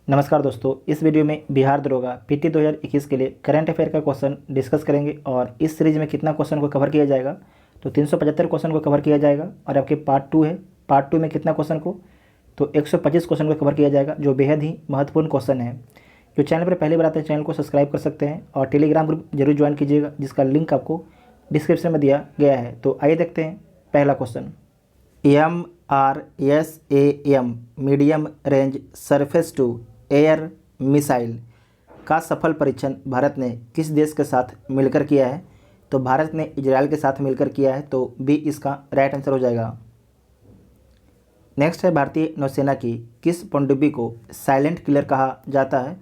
नमस्कार दोस्तों, इस वीडियो में बिहार दरोगा पीटी 2021 के लिए करंट अफेयर का क्वेश्चन डिस्कस करेंगे और इस सीरीज में कितना क्वेश्चन को कवर किया जाएगा तो 375 क्वेश्चन को कवर किया जाएगा और आपके पार्ट 2 है। पार्ट 2 में कितना क्वेश्चन को तो 125 क्वेश्चन को कवर किया जाएगा, जो बेहद ही महत्वपूर्ण क्वेश्चन है। जो चैनल पर पहली बार आते हैं चैनल को सब्सक्राइब कर सकते हैं और टेलीग्राम ग्रुप जरूर ज्वाइन कीजिएगा, जिसका लिंक आपको डिस्क्रिप्शन में दिया गया है। तो आइए देखते हैं पहला question. MRSAM medium range surface to air missile का सफल परीक्षण भारत ने किस देश के साथ मिलकर किया है? तो भारत ने इजराइल के साथ मिलकर किया है, तो बी इसका राइट आंसर हो जाएगा। नेक्स्ट है, भारतीय नौसेना की किस पनडुब्बी को साइलेंट किलर कहा जाता है?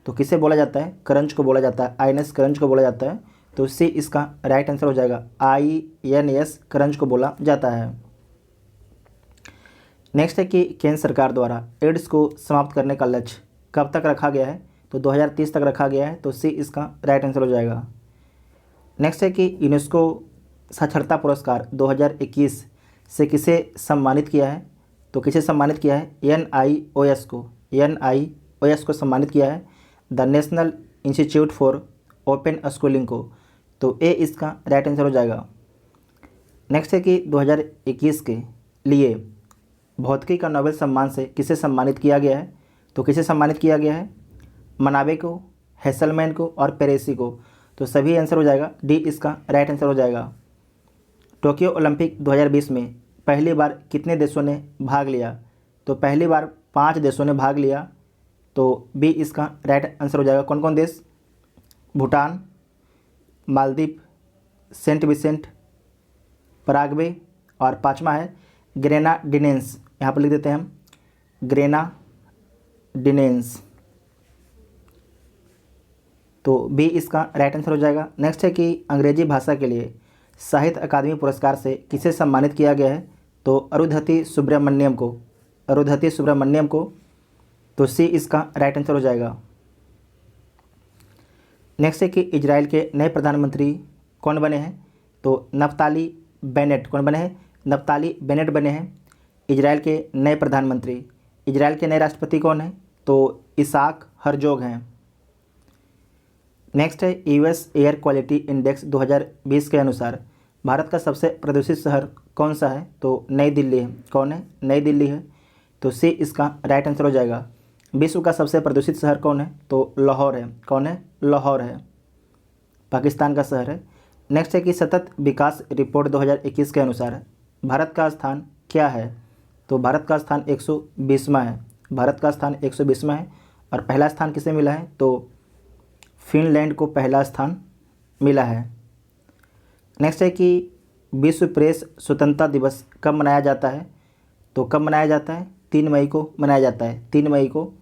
तो किसे बोला जाता है? करंज को बोला जाता है, INS करंज को बोला जाता है, तो सी इसका राइट आंसर हो जाएगा। INS करंज को बोला जाता है। नेक्स्ट है कि केंद्र सरकार द्वारा एड्स को समाप्त करने का लक्ष्य कब तक रखा गया है? तो 2030 तक रखा गया है, तो सी इसका राइट आंसर हो जाएगा। नेक्स्ट है कि यूनेस्को साक्षरता पुरस्कार 2021 से किसे सम्मानित किया है? तो किसे सम्मानित किया है? NIOS को सम्मानित किया है, the national institute for open schooling को, तो ए इसका राइट आंसर हो जाएगा। नेक्स्ट है कि 2021 के लिए भौतिकी का नोबेल सम्मान से किसे सम्मानित किया गया है? तो किसे सम्मानित किया गया है? मनाबे को, हेसलमैन को और पेरेसी को, तो सभी आंसर हो जाएगा, डी इसका राइट आंसर हो जाएगा। टोक्यो ओलंपिक 2020 में पहली बार कितने देशों ने भाग लिया? तो पहली बार 5 देशों ने भाग लिया, तो बी इसका राइट आंसर हो जाएगा। कौन कौन देश? Bhutan, Maldives, Saint Vincent, Paraguay और पाँचवा है ग्रेनाडिनेंस। यहाँ पर लिख देते हैं हम ग्रेनाडिनेंस, तो बी इसका राइट आंसर हो जाएगा। नेक्स्ट है कि अंग्रेजी भाषा के लिए साहित्य अकादमी पुरस्कार से किसे सम्मानित किया गया है? तो अरुंधति सुब्रमण्यम को, तो सी इसका राइट आंसर हो जाएगा। नेक्स्ट है कि इजराइल के नए प्रधानमंत्री कौन बने हैं? तो नफ्ताली बेनेट। कौन बने हैं? नफ्ताली बेनेट बने हैं इजराइल के नए प्रधानमंत्री। इजराइल के नए राष्ट्रपति कौन हैं? तो इसाक हरजोग हैं। नेक्स्ट है, US एयर क्वालिटी इंडेक्स 2020 के अनुसार भारत का सबसे प्रदूषित शहर कौन सा है? तो नई दिल्ली है। कौन है? नई दिल्ली है, तो सी इसका राइट आंसर हो जाएगा। विश्व का सबसे प्रदूषित शहर कौन है? तो लाहौर है। कौन है? लाहौर है, पाकिस्तान का शहर है। नेक्स्ट है कि सतत विकास रिपोर्ट 2021 के अनुसार भारत का स्थान क्या है? तो भारत का स्थान 120वां है। भारत का स्थान 120वां है और पहला स्थान किसे मिला है? तो फिनलैंड को पहला स्थान मिला है। नेक्स्ट है कि विश्व प्रेस स्वतंत्रता दिवस कब मनाया जाता है? तो कब मनाया जाता है? 3 मई को मनाया जाता है, 3 मई को,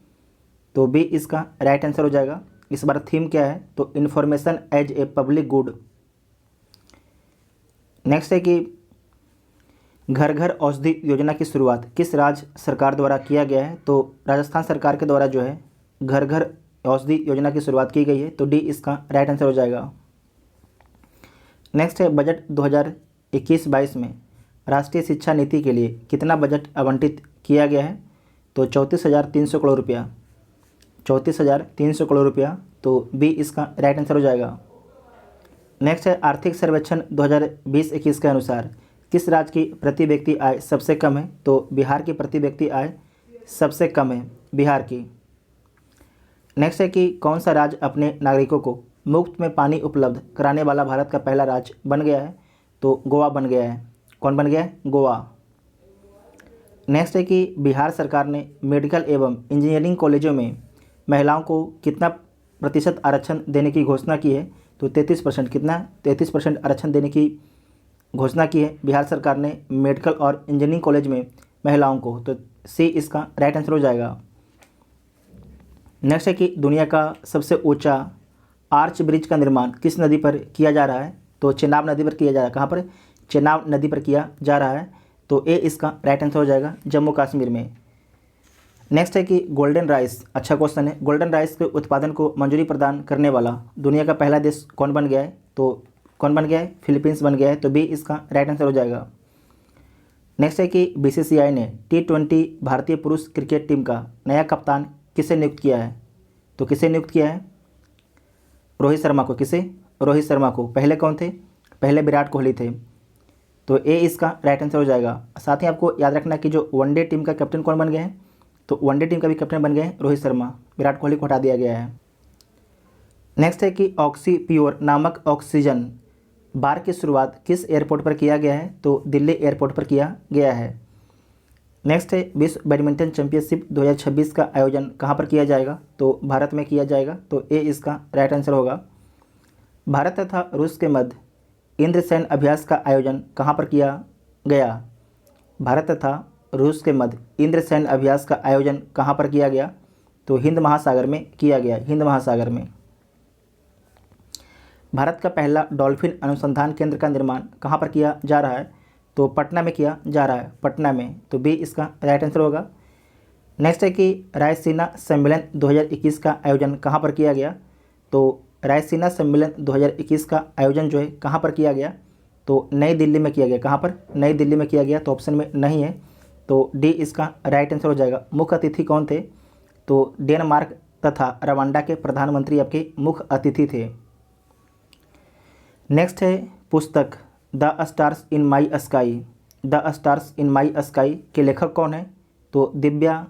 तो बी इसका राइट आंसर हो जाएगा। इस बार थीम क्या है? तो information as a public good. Next है कि घर घर औषधि योजना की शुरुआत किस राज्य सरकार द्वारा किया गया है? तो राजस्थान सरकार के द्वारा जो है घर घर औषधि योजना की शुरुआत की गई है, तो डी इसका राइट आंसर हो जाएगा। नेक्स्ट है, बजट 2021-22 में राष्ट्रीय शिक्षा नीति के लिए कितना बजट आवंटित किया गया है? तो 34,300 करोड़ रुपया, 34,300 करोड़ रुपया, तो बी इसका राइट आंसर हो जाएगा। नेक्स्ट है, आर्थिक सर्वेक्षण 2020-21 के अनुसार किस राज्य की प्रति व्यक्ति आय सबसे कम है? तो बिहार की प्रति व्यक्ति आय सबसे कम है, बिहार की। नेक्स्ट है कि कौन सा राज्य अपने नागरिकों को मुफ्त में पानी उपलब्ध कराने वाला भारत का पहला राज्य बन गया है? तो गोवा बन गया है। कौन बन गया है? गोवा। नेक्स्ट है कि बिहार सरकार ने मेडिकल एवं इंजीनियरिंग कॉलेजों में महिलाओं को कितना प्रतिशत आरक्षण देने की घोषणा की है? तो 33%। कितना? 33% आरक्षण देने की घोषणा की है बिहार सरकार ने मेडिकल और इंजीनियरिंग कॉलेज में महिलाओं को, तो सी इसका राइट आंसर हो जाएगा। नेक्स्ट है कि दुनिया का सबसे ऊंचा आर्च ब्रिज का निर्माण किस नदी पर किया जा रहा है? तो चेनाब नदी पर किया जा रहा है। कहाँ पर? चेनाब नदी पर किया जा रहा है, तो ए इसका राइट आंसर हो जाएगा, जम्मू कश्मीर में। नेक्स्ट है कि गोल्डन राइस, अच्छा क्वेश्चन है, गोल्डन राइस के उत्पादन को मंजूरी प्रदान करने वाला दुनिया का पहला देश कौन बन गया है? तो कौन बन गया है? फिलीपींस बन गया है, तो बी इसका राइट आंसर हो जाएगा। नेक्स्ट है कि BCCI ने T20 भारतीय पुरुष क्रिकेट टीम का नया कप्तान किसे नियुक्त किया है? तो किसे नियुक्त किया है? रोहित शर्मा को। किसे? रोहित शर्मा को। पहले कौन थे? पहले विराट कोहली थे। तो ए इसका राइट आंसर हो जाएगा। साथ ही आपको याद रखना कि जो वनडे टीम का कैप्टन कौन बन गए हैं? तो वनडे टीम का भी कैप्टन बन गए हैं रोहित शर्मा। विराट कोहली को हटा दिया गया है। नेक्स्ट है कि ऑक्सी प्योर नामक ऑक्सीजन बार की शुरुआत किस एयरपोर्ट पर किया गया है? तो दिल्ली एयरपोर्ट पर किया गया है। नेक्स्ट है विश्व बैडमिंटन चैंपियनशिप 2026 का आयोजन कहाँ पर किया जाएगा? तो भारत में किया जाएगा। तो ए इसका राइट आंसर होगा। भारत तथा रूस के मध्य इंद्रसेन अभ्यास का आयोजन कहाँ पर किया गया? भारत तथा रूस के मध्य इंद्रसेन अभ्यास का आयोजन कहाँ पर किया गया? तो हिंद महासागर में किया गया। हिंद महासागर में। भारत का पहला डॉल्फिन अनुसंधान केंद्र का निर्माण कहाँ पर किया जा रहा है? तो पटना में किया जा रहा है। पटना में। तो बी इसका राइट आंसर होगा। नेक्स्ट है कि रायसीना सम्मेलन 2021 का आयोजन कहाँ पर किया गया? तो रायसीना सम्मेलन 2021 का आयोजन जो है कहाँ पर किया गया? तो नई दिल्ली में किया गया। कहाँ पर? नई दिल्ली में किया गया। तो ऑप्शन में नहीं है। तो डी इसका राइट आंसर हो जाएगा। मुख्य अतिथि कौन थे? तो डेनमार्क तथा रवांडा के प्रधानमंत्री आपके मुख्य अतिथि थे। नेक्स्ट है पुस्तक the stars in my sky. The stars in my sky के लेखक कौन है? तो दिव्या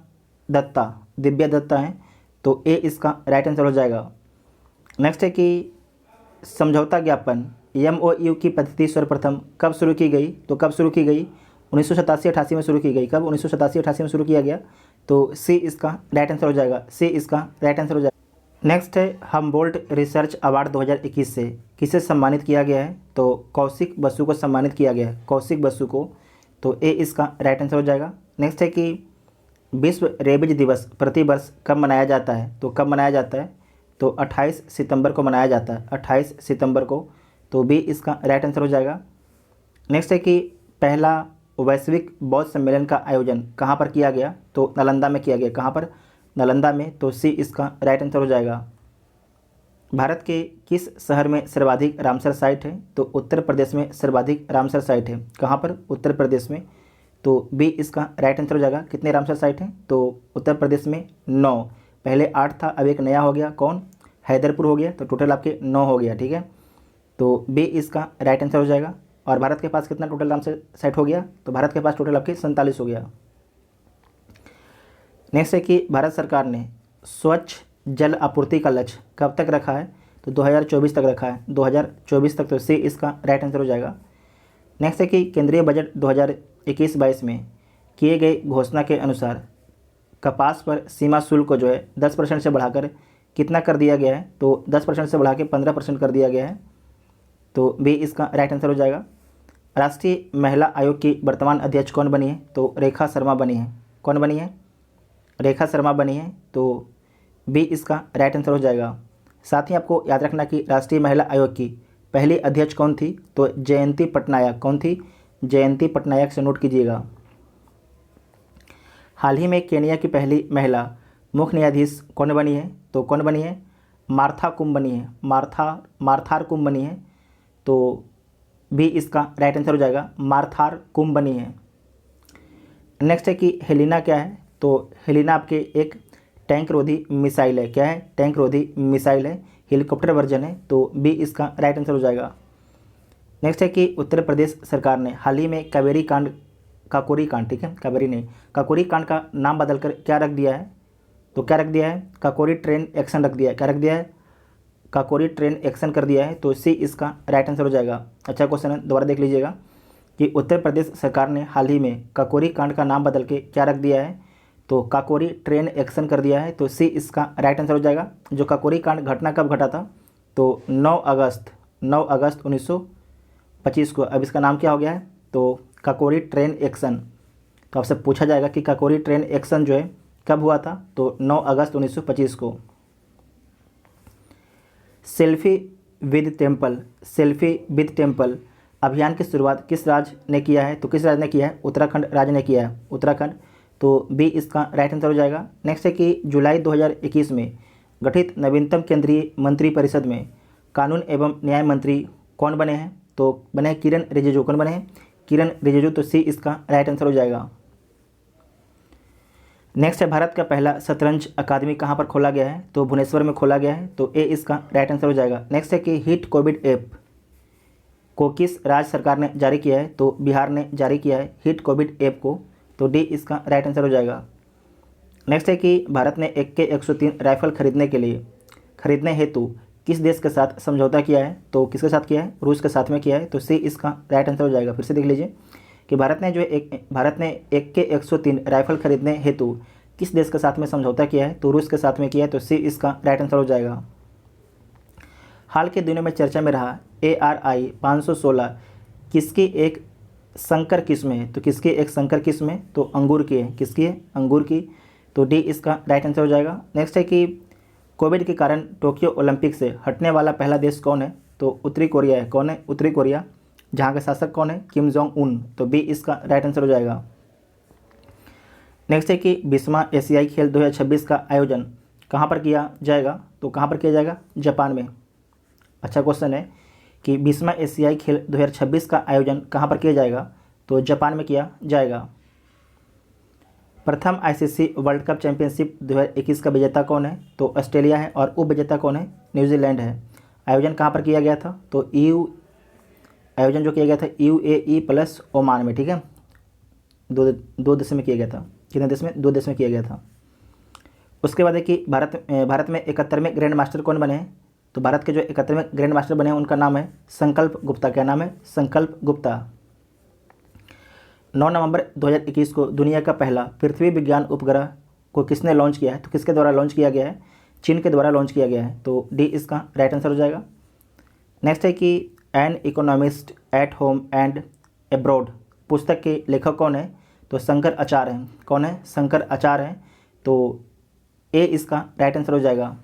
दत्ता। दिव्या दत्ता हैं। तो ए इसका राइट आंसर हो जाएगा। नेक्स्ट है कि समझौता ज्ञापन MOU की पद्धति सर्वप्रथम कब शुरू की गई? तो कब शुरू की गई? 1987-88 में शुरू की गई। कब? 1987-88 में शुरू किया गया। तो सी इसका राइट आंसर हो जाएगा। सी इसका राइट आंसर हो जाएगा। नेक्स्ट है हमबोल्ट रिसर्च अवार्ड 2021 से किसे सम्मानित किया गया है? तो कौशिक बसु को सम्मानित किया गया है। कौशिक बसु को। तो ए इसका राइट आंसर हो जाएगा। नेक्स्ट है कि विश्व रेबीज दिवस प्रतिवर्ष कब मनाया जाता है? तो कब मनाया जाता है? तो 28 सितंबर को मनाया जाता है। 28 सितंबर को। तो बी इसका राइट आंसर हो जाएगा। नेक्स्ट है कि पहला वैश्विक बौद्ध सम्मेलन का आयोजन कहाँ पर किया गया? तो नालंदा में किया गया। कहाँ पर? नालंदा में। तो सी इसका राइट आंसर हो जाएगा। भारत के किस शहर में सर्वाधिक रामसर साइट है? तो उत्तर प्रदेश में सर्वाधिक रामसर साइट है। कहाँ पर? उत्तर प्रदेश में। तो बी इसका राइट आंसर हो जाएगा। कितने रामसर साइट हैं? तो उत्तर प्रदेश में 9। पहले 8 था, अब एक नया हो गया। कौन? हैदरपुर हो गया। तो टोटल आपके 9 हो गया। ठीक है। तो बी इसका राइट आंसर हो जाएगा। और भारत के पास कितना टोटल रामसर साइट हो गया? तो भारत के पास टोटल आपके 47 हो गया। नेक्स्ट है कि भारत सरकार ने स्वच्छ जल आपूर्ति का लक्ष्य कब तक रखा है? तो 2024 तक रखा है। 2024 तक। तो सी इसका राइट आंसर हो जाएगा। नेक्स्ट है कि केंद्रीय बजट 2021-22 में किए गए घोषणा के अनुसार कपास पर सीमा शुल्क को जो है 10% से बढ़ाकर कितना कर दिया गया है? तो 10% से बढ़ा के 15% कर दिया गया है। तो बी इसका राइट आंसर हो जाएगा। राष्ट्रीय महिला आयोग की वर्तमान अध्यक्ष कौन बनी है? तो रेखा शर्मा बनी है। कौन बनी है? रेखा शर्मा बनी है। तो बी इसका राइट आंसर हो जाएगा। साथ ही आपको याद रखना कि राष्ट्रीय महिला आयोग की पहली अध्यक्ष कौन थी? तो जयंती पटनायक। कौन थी? जयंती पटनायक से नोट कीजिएगा। हाल ही में केनिया की पहली महिला मुख्य न्यायाधीश कौन बनी है? तो कौन बनी है? मार्था कुम बनी है। मार्थार कुम बनी है। तो बी इसका राइट आंसर हो जाएगा। मार्थार कुम बनी है। नेक्स्ट है कि हेलिना क्या है? तो हेलिना आपके एक टैंक रोधी मिसाइल है। क्या है? टैंक रोधी मिसाइल है। हेलीकॉप्टर वर्जन है। तो बी इसका राइट आंसर हो जाएगा। नेक्स्ट है कि उत्तर प्रदेश सरकार ने हाल ही में काकोरी कांड, ठीक है, कावेरी नहीं, काकोरी कांड का नाम बदलकर क्या रख दिया है? तो क्या रख दिया है? काकोरी ट्रेन एक्शन रख दिया है। क्या रख दिया है? काकोरी ट्रेन एक्शन कर दिया है। तो सी इसका राइट आंसर हो जाएगा। अच्छा क्वेश्चन है, दोबारा देख लीजिएगा कि उत्तर प्रदेश सरकार ने हाल ही में काकोरी कांड का नाम बदल के क्या रख दिया है? तो काकोरी ट्रेन एक्शन कर दिया है। तो सी इसका राइट आंसर हो जाएगा। जो काकोरी कांड घटना कब घटा था? तो 9 अगस्त 1925 को। अब इसका नाम क्या हो गया है? तो काकोरी ट्रेन एक्शन। तो आपसे पूछा जाएगा कि काकोरी ट्रेन एक्शन जो है कब हुआ था? तो 9 अगस्त 1925 को। सेल्फी विद टेम्पल अभियान की शुरुआत किस राज्य ने किया है? तो किस राज्य ने किया है? उत्तराखंड राज्य ने किया है। उत्तराखंड। तो बी इसका राइट आंसर हो जाएगा। नेक्स्ट है कि जुलाई 2021 में गठित नवीनतम केंद्रीय मंत्रिपरिषद में कानून एवं न्याय मंत्री कौन बने हैं? तो बने हैं किरण रिजिजू। कौन बने हैं? किरण रिजिजू। तो सी इसका राइट आंसर हो जाएगा। नेक्स्ट है भारत का पहला शतरंज अकादमी कहाँ पर खोला गया है, तो भुवनेश्वर में खोला गया है, तो ए इसका राइट आंसर हो जाएगा। नेक्स्ट है कि हिट कोविड ऐप को किस राज्य सरकार ने जारी किया है, तो बिहार ने जारी किया है हिट कोविड ऐप को, तो डी इसका राइट आंसर हो जाएगा। नेक्स्ट है कि भारत ने AK-103 राइफल खरीदने हेतु किस देश के साथ समझौता किया है, तो किसके साथ किया है, रूस के साथ में किया है, तो सी इसका राइट आंसर हो जाएगा। फिर से देख लीजिए कि भारत ने AK-103 राइफल खरीदने हेतु किस देश के साथ में समझौता किया है, तो रूस के साथ में किया है, तो सी इसका राइट आंसर हो जाएगा। हाल के दिनों में चर्चा में रहा ARI 516 किसकी एक संकर किस्म है, तो किसकी एक संकर किस्म है, तो अंगूर की है, किसकी है, अंगूर की, तो डी इसका राइट आंसर हो जाएगा। नेक्स्ट है कि कोविड के कारण टोक्यो ओलंपिक से हटने वाला पहला देश कौन है, तो उत्तरी कोरिया है। कौन है, उत्तरी कोरिया, जहाँ के शासक कौन है, किम जोंग उन, तो बी इसका राइट आंसर हो जाएगा। नेक्स्ट है कि 20वां एशियाई खेल 2026 का आयोजन कहाँ पर किया जाएगा, तो कहाँ पर किया जाएगा, जापान में। अच्छा क्वेश्चन है कि 20वां एशियाई खेल 2026 का आयोजन कहाँ पर किया जाएगा, तो जापान में किया जाएगा। प्रथम ICC वर्ल्ड कप चैंपियनशिप 2021 का विजेता कौन है, तो ऑस्ट्रेलिया है, और उप विजेता कौन है, न्यूजीलैंड है। आयोजन कहाँ पर किया गया था, तो आयोजन जो किया गया था UAE प्लस ओमान में, ठीक है, दो देश में किया गया था। कितने देश में, 2 देश में किया गया था। उसके बाद है कि भारत में 71वें ग्रैंड मास्टर कौन बने हैं, तो भारत के जो 71वें ग्रैंड मास्टर बने हैं उनका नाम है संकल्प गुप्ता। क्या नाम है, संकल्प गुप्ता। 9 नवंबर 2021 को दुनिया का पहला पृथ्वी विज्ञान उपग्रह को किसने लॉन्च किया है, तो किसके द्वारा लॉन्च किया गया है, चीन के द्वारा लॉन्च किया गया है, तो डी इसका राइट आंसर हो जाएगा। नेक्स्ट है कि an economist at home and abroad पुस्तक के लेखक कौन है, तो शंकर आचार्य हैं। कौन है, शंकर आचार्य हैं, तो ए इसका राइट आंसर हो जाएगा।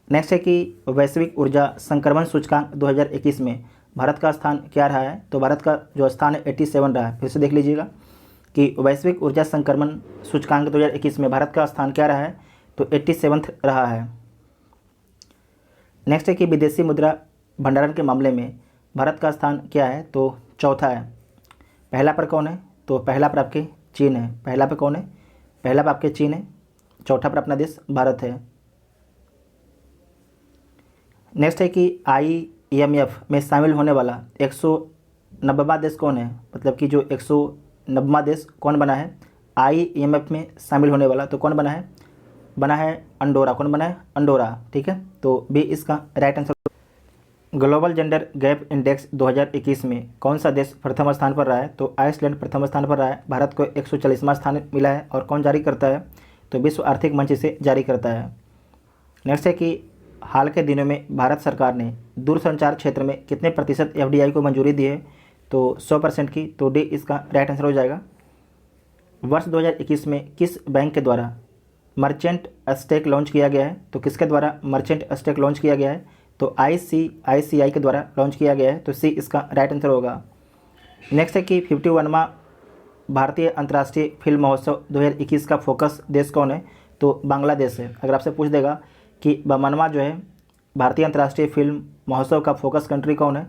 नेक्स्ट है कि वैश्विक ऊर्जा संक्रमण सूचकांक 2021 में भारत का स्थान क्या रहा है, तो भारत का जो स्थान है 87 रहा है। फिर से देख लीजिएगा कि वैश्विक ऊर्जा संक्रमण सूचकांक 2021 में भारत का स्थान क्या रहा है, तो 87 रहा है। नेक्स्ट है कि विदेशी मुद्रा भंडारण के मामले में भारत का स्थान क्या है, तो चौथा है। पहला पर कौन है, तो पहला पर आपके चीन है। पहला पर कौन है, पहला पर आपके चीन है, चौथा पर अपना देश भारत है। नेक्स्ट है कि IMF में शामिल होने वाला 190वां देश कौन है, मतलब कि जो 190वां देश कौन बना है IMF में शामिल होने वाला, तो कौन बना है अंडोरा। कौन बना है, अंडोरा, ठीक है, तो बी इसका right answer. Global gender gap index 2021 में कौन सा देश प्रथम स्थान पर रहा है, तो आइसलैंड प्रथम स्थान पर रहा है। भारत को 140वां स्थान मिला है, और कौन जारी करता है, तो विश्व आर्थिक मंच से जारी करता है। नेक्स्ट है कि हाल के दिनों में भारत सरकार ने दूरसंचार क्षेत्र में कितने प्रतिशत FDI को मंजूरी दी है, तो 100% की, तो डी इसका राइट आंसर हो जाएगा। वर्ष 2021 में किस बैंक के द्वारा मर्चेंट स्टेक लॉन्च किया गया है, तो किसके द्वारा मर्चेंट स्टेक लॉन्च किया गया है, तो ICICI के द्वारा लॉन्च किया गया है, तो सी इसका राइट आंसर होगा। नेक्स्ट है कि 51वां भारतीय अंतर्राष्ट्रीय फिल्म महोत्सव 2021 का फोकस देश कौन है, तो बांग्लादेश है। अगर आपसे पूछ देगा कि 52वां जो है भारतीय अंतर्राष्ट्रीय फिल्म महोत्सव का फोकस कंट्री कौन है,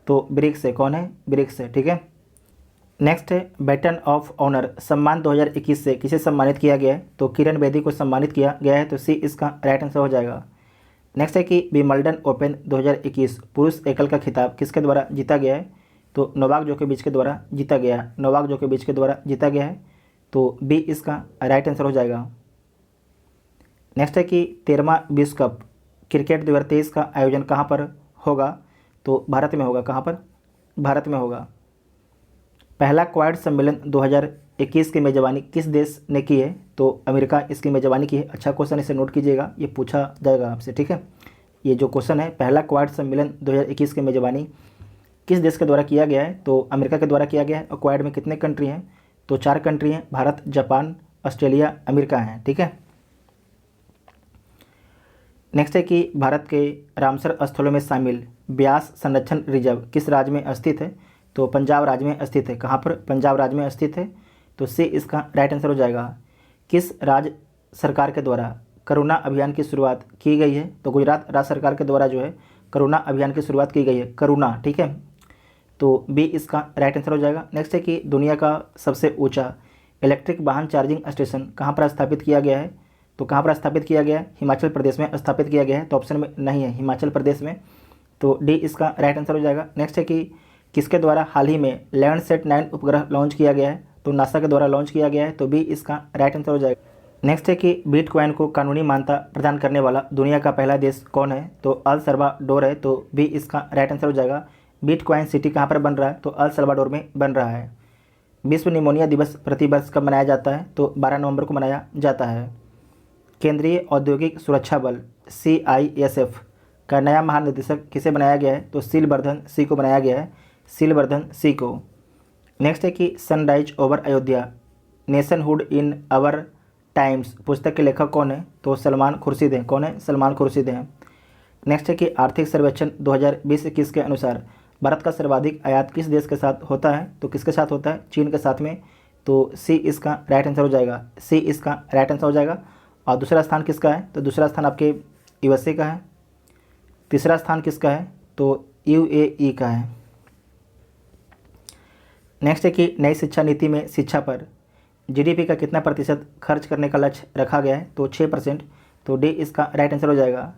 तो ब्रिक्स है। कौन है, ब्रिक्स है, ठीक है। नेक्स्ट है बैटन ऑफ ऑनर सम्मान 2021 से किसे सम्मानित किया गया है, तो किरण बेदी को सम्मानित किया गया है, तो सी इसका राइट आंसर हो जाएगा। नेक्स्ट है कि विंबलडन ओपन 2021 पुरुष एकल का खिताब किसके द्वारा जीता गया है, तो नोवाक जोकोविच के द्वारा जीता गया है। नोवाक जोकोविच के द्वारा जीता गया है, तो बी इसका राइट आंसर हो जाएगा। नेक्स्ट है कि 13वां विश्व कप क्रिकेट 2023 का आयोजन कहाँ पर होगा, तो भारत में होगा। कहाँ पर, भारत में होगा। पहला क्वाड सम्मेलन 2021 की मेज़बानी किस देश ने की है, तो अमेरिका इसकी मेज़बानी की है। अच्छा क्वेश्चन, इसे नोट कीजिएगा, ये पूछा जाएगा आपसे, ठीक है। ये जो क्वेश्चन है, पहला क्वाड सम्मेलन 2021 की मेज़बानी किस देश के द्वारा किया गया है, तो अमेरिका के द्वारा किया गया है। और क्वाड में कितने कंट्री हैं, तो 4 कंट्री हैं, भारत, जापान, ऑस्ट्रेलिया, अमेरिका हैं, ठीक है। नेक्स्ट है कि भारत के रामसर स्थलों में शामिल ब्यास संरक्षण रिजर्व किस राज्य में स्थित है, तो पंजाब राज्य में स्थित है। कहाँ पर, पंजाब राज्य में स्थित है, तो सी इसका राइट आंसर हो जाएगा। किस राज्य सरकार के द्वारा करुणा अभियान की शुरुआत की गई है, तो गुजरात राज्य सरकार के द्वारा जो है करुणा अभियान की शुरुआत की गई है, करुणा, ठीक है, तो बी इसका राइट आंसर हो जाएगा। नेक्स्ट है कि दुनिया का सबसे ऊंचा इलेक्ट्रिक वाहन चार्जिंग स्टेशन कहाँ पर स्थापित किया गया है? तो कहाँ पर स्थापित किया गया है? हिमाचल प्रदेश में स्थापित किया गया है। तो ऑप्शन में नहीं है हिमाचल प्रदेश में, तो डी इसका राइट आंसर हो जाएगा। नेक्स्ट है कि किसके द्वारा हाल ही में लैंडसैट 9 उपग्रह लॉन्च किया गया है? तो नासा के द्वारा लॉन्च किया गया है, तो बी इसका राइट आंसर हो जाएगा। नेक्स्ट है कि बिटकॉइन को कानूनी मान्यता प्रदान करने वाला दुनिया का पहला देश कौन है? तो अल सल्वाडोर है, तो बी इसका राइट आंसर हो जाएगा। बिटकॉइन सिटी कहाँ पर बन रहा है? तो अल सल्वाडोर में बन रहा है। विश्व निमोनिया दिवस प्रतिवर्ष कब मनाया जाता है? तो 12 नवंबर को मनाया जाता है। केंद्रीय औद्योगिक सुरक्षा बल CISF का नया महानिदेशक किसे बनाया गया है? तो सीलवर्धन सी को बनाया गया है, सीलवर्धन सी को। नेक्स्ट है कि sunrise over Ayodhya nationhood in our times पुस्तक के लेखक कौन है? तो सलमान खुर्शीद हैं। कौन है? सलमान खुर्शीद हैं। नेक्स्ट है कि आर्थिक सर्वेक्षण 2020-21 के अनुसार भारत का सर्वाधिक आयात किस देश के साथ होता है? तो किसके साथ होता है? चीन के साथ में, तो सी इसका राइट आंसर हो जाएगा। सी इसका राइट आंसर हो जाएगा। और दूसरा स्थान किसका है? तो दूसरा स्थान आपके USA का है। तीसरा स्थान किसका है? तो UAE का है। नेक्स्ट है कि नई शिक्षा नीति में शिक्षा पर GDP का कितना प्रतिशत खर्च करने का लक्ष्य रखा गया है? तो 6%, तो डी इसका राइट आंसर हो जाएगा।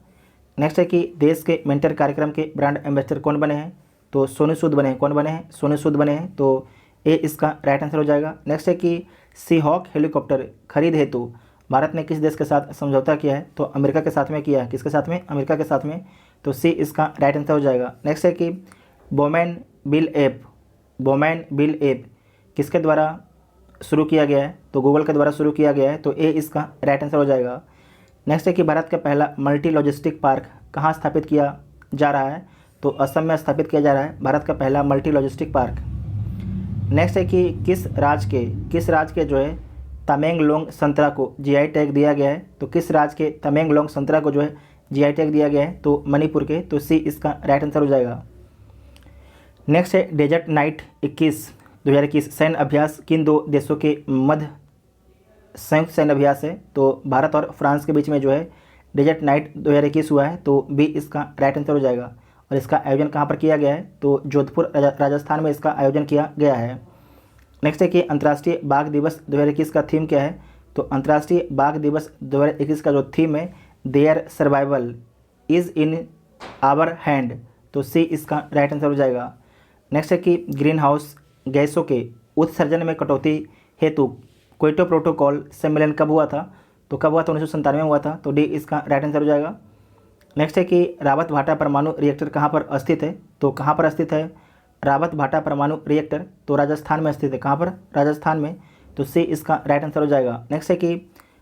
नेक्स्ट है कि देश के मेंटर कार्यक्रम के ब्रांड एम्बेसडर कौन बने हैं? तो सोनू सूद बने हैं। कौन बने हैं? सोनू सूद बने हैं, तो ए इसका राइट आंसर हो जाएगा। नेक्स्ट है कि सी हॉक हेलीकॉप्टर खरीद हेतु भारत ने किस देश के साथ समझौता किया है? तो अमेरिका के साथ में किया है। किसके साथ में? अमेरिका के साथ में, तो सी इसका राइट आंसर हो जाएगा। नेक्स्ट है कि बोमैन बिल ऐप किसके द्वारा शुरू किया गया है? तो गूगल के द्वारा शुरू किया गया है, तो ए इसका राइट आंसर हो जाएगा। नेक्स्ट है कि भारत का पहला मल्टी लॉजिस्टिक पार्क कहाँ स्थापित किया जा रहा है? तो असम में स्थापित किया जा रहा है भारत का पहला मल्टी लॉजिस्टिक पार्क। नेक्स्ट है कि किस राज्य के जो है तमेंगलोंग संतरा को GI टैग दिया गया है? तो किस राज्य के तमेंगलोंग संतरा को जो है GI टैग दिया गया है? तो मणिपुर के, तो सी इसका राइट आंसर हो जाएगा। नेक्स्ट है डेजर्ट नाइट 2021 सैन्य अभ्यास किन दो देशों के मध्य संयुक्त सैन्य अभ्यास है? तो भारत और फ्रांस के बीच में जो है डेजर्ट नाइट 2021 हुआ है, तो बी इसका राइट आंसर हो जाएगा। और इसका आयोजन कहाँ पर किया गया है? तो जोधपुर राजस्थान में इसका आयोजन किया गया है। नेक्स्ट है कि अंतर्राष्ट्रीय बाघ दिवस 2021 का थीम क्या है? तो अंतर्राष्ट्रीय बाघ दिवस 2021 का जो थीम है their survival is in our hand, तो सी इसका राइट आंसर हो जाएगा। नेक्स्ट है कि ग्रीन हाउस गैसों के उत्सर्जन में कटौती हेतु क्योटो प्रोटोकॉल सम्मेलन कब हुआ था? तो कब हुआ था? 1997 में हुआ था, तो डी इसका राइट आंसर हो जाएगा। नेक्स्ट है कि रावत भाटा परमाणु रिएक्टर कहाँ पर स्थित है? तो कहाँ पर स्थित है रावत भाटा परमाणु रिएक्टर? तो राजस्थान में स्थित है। कहाँ पर? राजस्थान में, तो सी इसका राइट आंसर हो जाएगा। नेक्स्ट है कि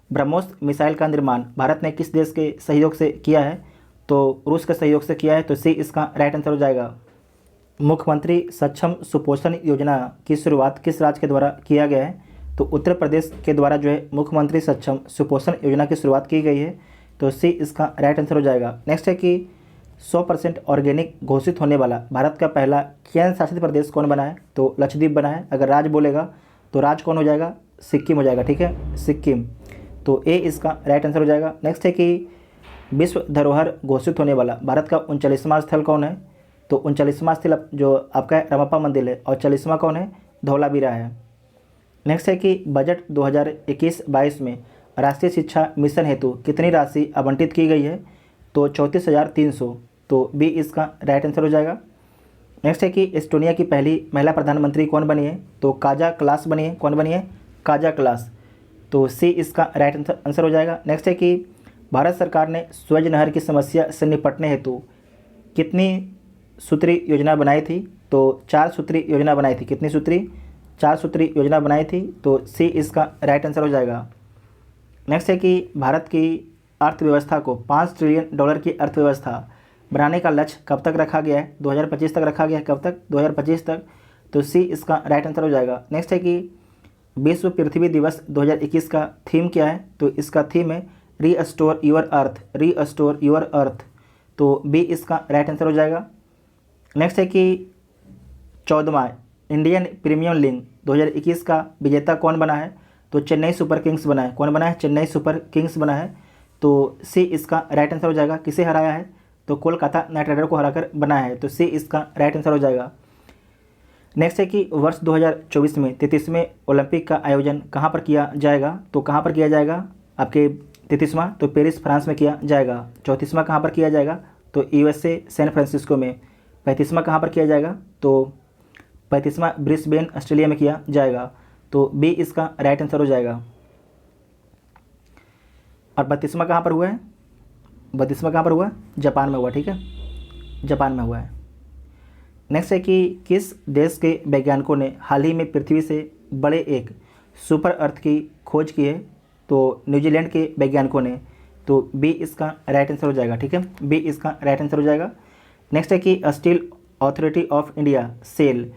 ब्रह्मोस मिसाइल का निर्माण भारत ने किस देश के सहयोग से किया है? तो रूस के सहयोग से किया है, तो सी इसका राइट आंसर हो जाएगा। मुख्यमंत्री सक्षम सुपोषण योजना की शुरुआत किस राज्य के द्वारा किया गया है? तो उत्तर प्रदेश के द्वारा जो है मुख्यमंत्री सक्षम सुपोषण योजना की शुरुआत की गई है, तो सी इसका राइट आंसर हो जाएगा। नेक्स्ट है कि 100% ऑर्गेनिक घोषित होने वाला भारत का पहला केंद्र शासित प्रदेश कौन बना है? तो लक्षद्वीप बना है। अगर राज्य बोलेगा तो राज्य कौन हो जाएगा? सिक्किम हो जाएगा। ठीक है, सिक्किम, तो ए इसका राइट आंसर हो जाएगा। नेक्स्ट है कि विश्व धरोहर घोषित होने वाला भारत का 39वां स्थल कौन है? तो 39वां स्थल जो आपका रमप्पा मंदिर है, और 40वां कौन है? धौलावीरा है। नेक्स्ट है कि बजट 2021-22 में राष्ट्रीय शिक्षा मिशन हेतु कितनी राशि आवंटित की गई है? तो 34,300, तो बी इसका राइट आंसर हो जाएगा। नेक्स्ट है कि एस्टोनिया की पहली महिला प्रधानमंत्री कौन बनी है? तो काजा क्लास बनी है। कौन बनी है? काजा क्लास, तो सी इसका राइट आंसर हो जाएगा। नेक्स्ट है कि भारत सरकार ने स्वच्छ नहर की समस्या से निपटने हेतु कितनी सूत्री योजना बनाई थी? तो 4 सूत्री योजना बनाई थी। कितनी सूत्री? 4 सूत्री योजना बनाई थी, तो सी इसका राइट आंसर हो जाएगा। नेक्स्ट है कि भारत की अर्थव्यवस्था को $5 ट्रिलियन की अर्थव्यवस्था बनाने का लक्ष्य कब तक रखा गया है? 2025 तक रखा गया है। कब तक? 2025 तक, तो सी इसका राइट आंसर हो जाएगा। नेक्स्ट है कि विश्व पृथ्वी दिवस 2021 का थीम क्या है? तो इसका थीम है restore your earth, restore your earth, तो बी इसका राइट आंसर हो जाएगा। नेक्स्ट है कि 14वां इंडियन प्रीमियर लीग 2021 का विजेता कौन बना है? तो चेन्नई सुपर किंग्स बना है। कौन बना है? चेन्नई सुपर किंग्स बना है, तो सी इसका राइट आंसर हो जाएगा। किसे हराया है? तो कोलकाता नाइट राइडर को हराकर बना है, तो सी इसका राइट आंसर हो जाएगा। नेक्स्ट है कि वर्ष 2024 में 33वें ओलंपिक का आयोजन कहाँ पर किया जाएगा, तो कहाँ पर किया जाएगा आपके 33वां, तो पेरिस फ्रांस में किया जाएगा। 34वां कहाँ पर किया जाएगा, तो यूएसए सैन फ्रांसिस्को में। 35वां कहाँ पर किया जाएगा, तो 35वां ब्रिस्बेन ऑस्ट्रेलिया में किया जाएगा। तो बी इसका राइट आंसर हो जाएगा। और 32वां कहाँ पर हुआ है, 32वां कहाँ पर हुआ, जापान में हुआ, ठीक है, जापान में हुआ है। नेक्स्ट है कि किस देश के वैज्ञानिकों ने हाल ही में पृथ्वी से बड़े एक सुपर अर्थ की खोज की है, तो न्यूजीलैंड के वैज्ञानिकों ने। तो बी इसका राइट आंसर हो जाएगा, ठीक है, बी इसका राइट आंसर हो जाएगा। नेक्स्ट है कि steel authority of India SAIL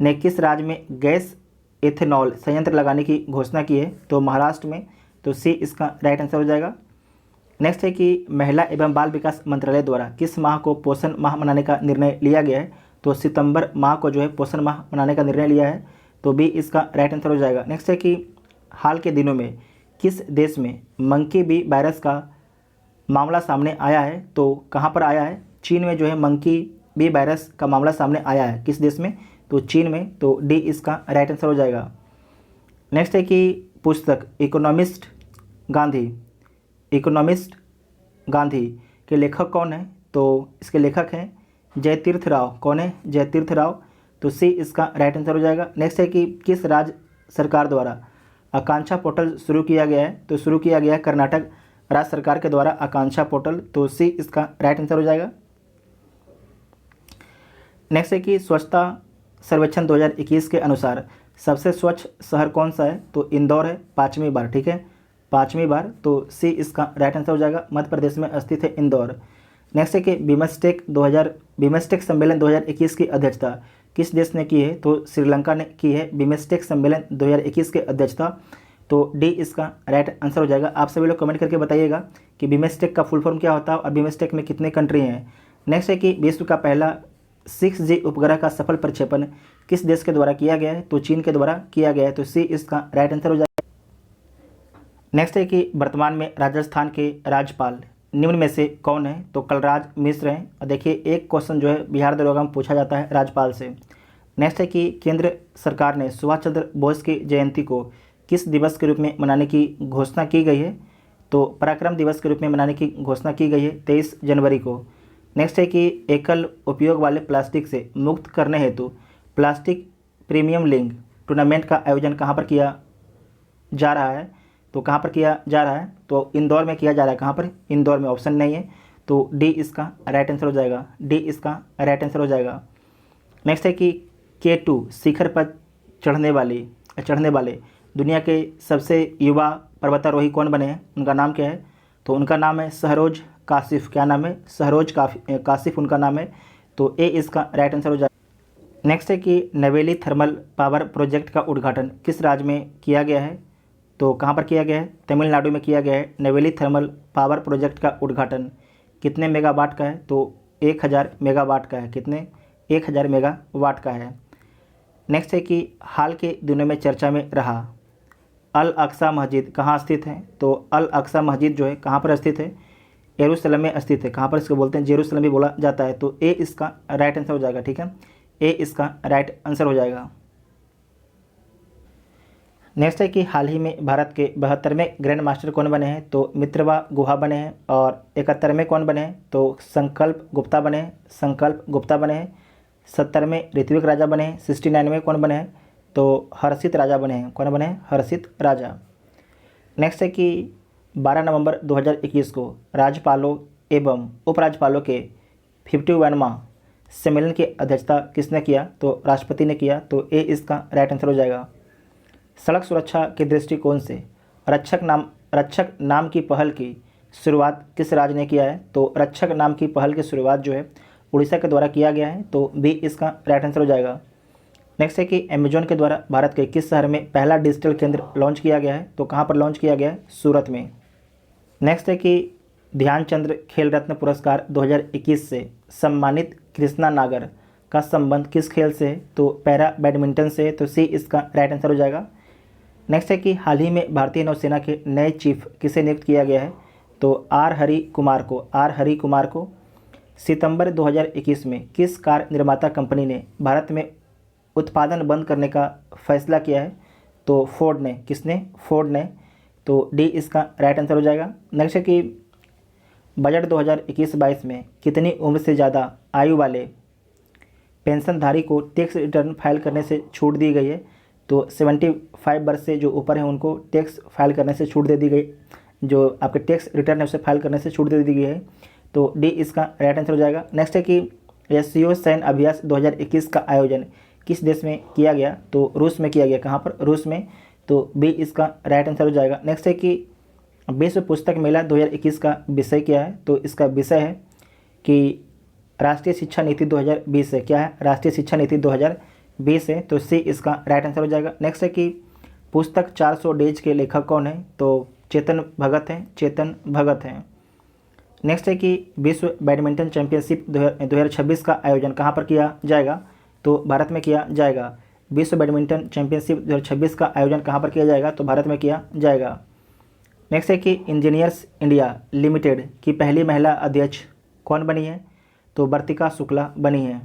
ने किस राज्य में गैस एथेनॉल संयंत्र लगाने की घोषणा की है, तो महाराष्ट्र में। तो सी इसका राइट आंसर हो जाएगा। नेक्स्ट है कि महिला एवं बाल विकास मंत्रालय द्वारा किस माह को पोषण माह मनाने का निर्णय लिया गया है, तो सितंबर माह को जो है पोषण माह मनाने का निर्णय लिया है। तो बी इसका राइट आंसर हो जाएगा। नेक्स्ट है कि हाल के दिनों में किस देश में मंकी बी वायरस का मामला सामने आया है, तो कहाँ पर आया है, चीन में जो है मंकी बी वायरस का मामला सामने आया है। किस देश में, तो चीन में। तो डी इसका राइट आंसर हो जाएगा। नेक्स्ट है कि पुस्तक इकोनॉमिस्ट गांधी के लेखक कौन है, तो इसके लेखक हैं जयतीर्थ राव। कौन है, जयतीर्थ राव। तो सी इसका राइट आंसर हो जाएगा। नेक्स्ट है कि किस राज्य सरकार द्वारा आकांक्षा पोर्टल शुरू किया गया है, तो शुरू किया गया है कर्नाटक राज्य सरकार के द्वारा आकांक्षा पोर्टल। तो सी इसका राइट आंसर हो जाएगा। नेक्स्ट है कि स्वच्छता सर्वेक्षण 2021 के अनुसार सबसे स्वच्छ शहर कौन सा है, तो इंदौर है 5वीं बार, ठीक है, 5वीं बार। तो सी इसका राइट आंसर हो जाएगा। मध्य प्रदेश में स्थित है इंदौर। नेक्स्ट है कि बिमस्टेक सम्मेलन 2021 की अध्यक्षता किस देश ने की है, तो श्रीलंका ने की है बिमस्टेक सम्मेलन 2021 के अध्यक्षता। तो डी इसका राइट आंसर हो जाएगा। आप सभी लोग कमेंट करके बताइएगा कि बिमस्टेक का फुल फॉर्म क्या होता है और बिमस्टेक में कितने कंट्री हैं। नेक्स्ट है कि विश्व का पहला 6G उपग्रह का सफल प्रक्षेपण किस देश के द्वारा किया गया है, तो चीन के द्वारा किया गया है। तो सी इसका राइट आंसर हो जाएगा। नेक्स्ट है कि वर्तमान में राजस्थान के राज्यपाल निम्न में से कौन है, तो कलराज मिश्र हैं। और देखिए एक क्वेश्चन जो है बिहार दरोगा में पूछा जाता है राज्यपाल से। नेक्स्ट है कि केंद्र सरकार ने सुभाष चंद्र बोस की जयंती को किस दिवस के रूप में मनाने की घोषणा की गई है, तो पराक्रम दिवस के रूप में मनाने की घोषणा की गई है 23 जनवरी को। नेक्स्ट है कि एकल उपयोग वाले प्लास्टिक से मुक्त करने हेतु प्लास्टिक प्रीमियम लीग टूर्नामेंट का आयोजन कहाँ पर किया जा रहा है, तो कहाँ पर किया जा रहा है, तो इंदौर में किया जा रहा है। कहाँ पर, इंदौर में। ऑप्शन नहीं है, तो डी इसका राइट आंसर हो जाएगा, डी इसका राइट आंसर हो जाएगा। नेक्स्ट है कि K2 शिखर पर चढ़ने वाले दुनिया के सबसे युवा पर्वतारोही कौन बने हैं, उनका नाम क्या है, तो उनका नाम है सहरोज कासिफ। क्या नाम है, सहरोज कासिफ उनका नाम है। तो ए इसका राइट आंसर हो जाएगा। नेक्स्ट है कि नवेली थर्मल पावर प्रोजेक्ट का उद्घाटन किस राज्य में किया गया है, तो कहाँ पर किया गया है, तमिलनाडु में किया गया है। नवेली थर्मल पावर प्रोजेक्ट का उद्घाटन कितने मेगावाट का है, तो 1000 मेगावाट का है। कितने, 1000 मेगावाट का है। नेक्स्ट है कि हाल के दिनों में चर्चा में रहा अल अक्सा मस्जिद कहाँ स्थित है, तो अल अक्सा मस्जिद जो है कहाँ पर स्थित है, यरूशलेम में स्थित है। कहाँ पर इसको बोलते हैं, जेरूशलेम भी बोला जाता है। तो ए इसका राइट आंसर हो जाएगा, ठीक है, ए इसका राइट आंसर हो जाएगा। नेक्स्ट है कि हाल ही में भारत के 72वें ग्रैंड मास्टर कौन बने हैं, तो मित्रवा गुहा बने हैं। और 71वें कौन बने हैं, तो संकल्प गुप्ता बने हैं। 70वें ऋत्विक राजा बने हैं। 69वें कौन बने हैं, तो हर्षित राजा बने हैं। कौन बने हैं, हर्षित राजा। नेक्स्ट है कि 12 नवंबर 2021 को राज्यपालों एवं उपराज्यपालों के 51वां सम्मेलन की अध्यक्षता किसने किया, तो राष्ट्रपति ने किया। तो ए इसका राइट आंसर हो जाएगा। सड़क सुरक्षा के दृष्टिकोण से रक्षक नाम की पहल की शुरुआत किस राज्य ने किया है, तो रक्षक नाम की पहल की शुरुआत जो है उड़ीसा के द्वारा किया गया है। तो बी इसका राइट आंसर हो जाएगा। नेक्स्ट है कि अमेजॉन के द्वारा भारत के किस शहर में पहला डिजिटल केंद्र लॉन्च किया गया है, तो कहाँ पर लॉन्च किया गया है, सूरत में। नेक्स्ट है कि ध्यानचंद्र खेल रत्न पुरस्कार 2021 से सम्मानित कृष्णा नागर का संबंध किस खेल से है, तो पैरा बैडमिंटन से। तो सी इसका राइट आंसर हो जाएगा। नेक्स्ट है कि हाल ही में भारतीय नौसेना के नए चीफ किसे नियुक्त किया गया है, तो आर हरि कुमार को। सितंबर 2021 में किस कार निर्माता कंपनी ने भारत में उत्पादन बंद करने का फैसला किया है? तो फोर्ड ने। किसने? फोर्ड ने। तो डी इसका राइट आंसर हो जाएगा। नेक्स्ट है कि बजट 2021-22 में कितनी उम्र से ज़्यादा आयु वाले पेंशनधारी को टैक्स रिटर्न फाइल करने से छूट दी गई है? तो 75 वर्ष से जो ऊपर है उनको टैक्स फाइल करने से छूट दे दी गई, जो आपके टैक्स रिटर्न है उसे फाइल करने से छूट दे दी गई है। तो डी इसका राइट आंसर हो जाएगा। नेक्स्ट है कि एससीओ सैन्य अभ्यास 2021 का आयोजन किस देश में किया गया? तो रूस में किया गया। कहाँ पर? रूस में। तो बी इसका राइट आंसर हो जाएगा। नेक्स्ट है कि विश्व पुस्तक मेला 2021 का विषय क्या है? तो इसका विषय है कि राष्ट्रीय शिक्षा नीति 2020 है। क्या है? राष्ट्रीय शिक्षा नीति 2020 है। तो सी इसका राइट आंसर हो जाएगा। नेक्स्ट है कि पुस्तक 400 डेज के लेखक कौन है? तो चेतन भगत हैं। चेतन भगत हैं। नेक्स्ट है कि विश्व बैडमिंटन चैंपियनशिप 2026 का आयोजन कहाँ पर किया जाएगा? तो भारत में किया जाएगा। विश्व बैडमिंटन चैंपियनशिप 2026 का आयोजन कहाँ पर किया जाएगा? तो भारत में किया जाएगा। नेक्स्ट है कि इंजीनियर्स इंडिया लिमिटेड की पहली महिला अध्यक्ष कौन बनी है? तो वर्तिका शुक्ला बनी है।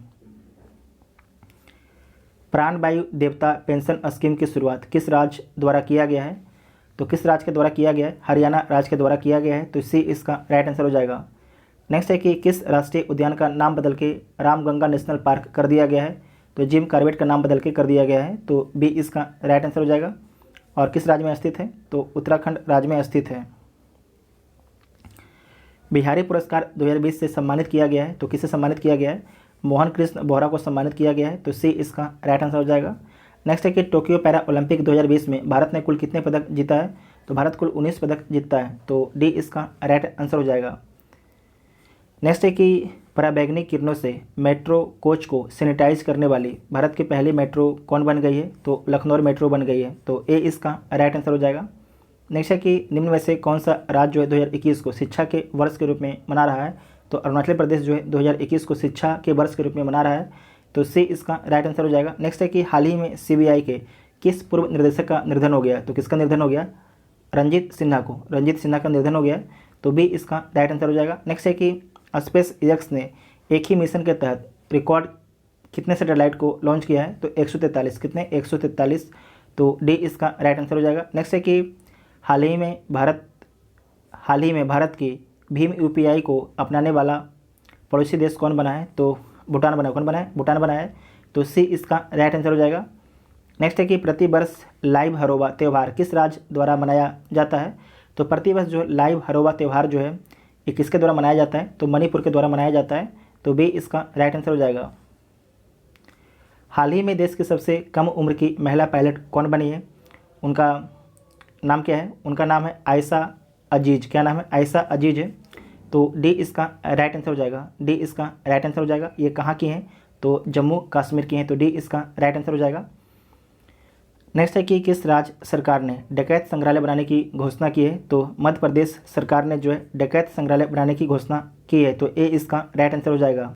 प्राणवायु देवता पेंशन स्कीम की शुरुआत किस राज्य द्वारा किया गया है? तो किस राज्य के द्वारा किया गया है? हरियाणा राज्य के द्वारा किया गया है। तो सी इसका राइट आंसर हो जाएगा। नेक्स्ट है कि किस राष्ट्रीय उद्यान का नाम बदल के रामगंगा नेशनल पार्क कर दिया गया है? तो जिम कॉर्बेट का नाम बदल के कर दिया गया है। तो बी इसका राइट आंसर हो जाएगा। और किस राज्य में स्थित है? तो उत्तराखंड राज्य में स्थित है। बिहारी पुरस्कार 2020 से सम्मानित किया गया है। तो किसे सम्मानित किया गया है? मोहन कृष्ण बोहरा को सम्मानित किया गया है। तो सी इसका राइट आंसर हो जाएगा। नेक्स्ट है कि टोक्यो पैरा ओलंपिक 2020 में भारत ने कुल कितने पदक जीता है? तो भारत कुल 19 पदक जीतता है। तो डी इसका राइट आंसर हो जाएगा। नेक्स्ट है कि पराबैंगनी किरणों से मेट्रो कोच को सैनिटाइज करने वाली भारत की पहली मेट्रो कौन बन गई है? तो लखनऊ मेट्रो बन गई है। तो ए इसका राइट आंसर हो जाएगा। नेक्स्ट है कि निम्न में से कौन सा राज्य जो है 2021 को शिक्षा के वर्ष के रूप में मना रहा है? तो अरुणाचल प्रदेश जो है 2021 को शिक्षा के वर्ष के रूप में मना रहा है। तो सी इसका राइट आंसर हो जाएगा। नेक्स्ट है कि हाल ही में सीबीआई के किस पूर्व निदेशक का निधन हो गया? तो किसका निधन हो गया? रंजीत सिन्हा का निधन हो गया। तो बी इसका राइट आंसर हो जाएगा। नेक्स्ट है कि स्पेस एक्स ने एक ही मिशन के तहत रिकॉर्ड कितने सैटेलाइट को लॉन्च किया है? तो 143। कितने? 143। तो डी इसका राइट आंसर हो जाएगा। नेक्स्ट है कि हाल ही में भारत की भीम यूपीआई को अपनाने वाला पड़ोसी देश कौन बना है? तो भूटान बना। कौन बना है? भूटान बना है। तो सी इसका राइट आंसर हो जाएगा। नेक्स्ट है कि प्रतिवर्ष लाइव हरोबा त्यौहार किस राज्य द्वारा मनाया जाता है? तो प्रतिवर्ष जो लाइव हरोबा त्यौहार जो है ये किसके द्वारा मनाया जाता है? तो मणिपुर के द्वारा मनाया जाता है। तो बी इसका राइट आंसर हो जाएगा। हाल ही में देश की सबसे कम उम्र की महिला पायलट कौन बनी है? उनका नाम क्या है? उनका नाम है आयशा अजीज। क्या नाम है? आयशा अजीज है। तो डी इसका राइट आंसर हो जाएगा। डी इसका राइट आंसर हो जाएगा। ये कहाँ की हैं? तो जम्मू कश्मीर की हैं। तो डी इसका राइट आंसर हो जाएगा। नेक्स्ट है कि किस राज्य सरकार ने डकैत संग्रहालय बनाने की घोषणा की है? तो मध्य प्रदेश सरकार ने जो है डकैत संग्रहालय बनाने की घोषणा की है। तो ए इसका राइट आंसर हो जाएगा।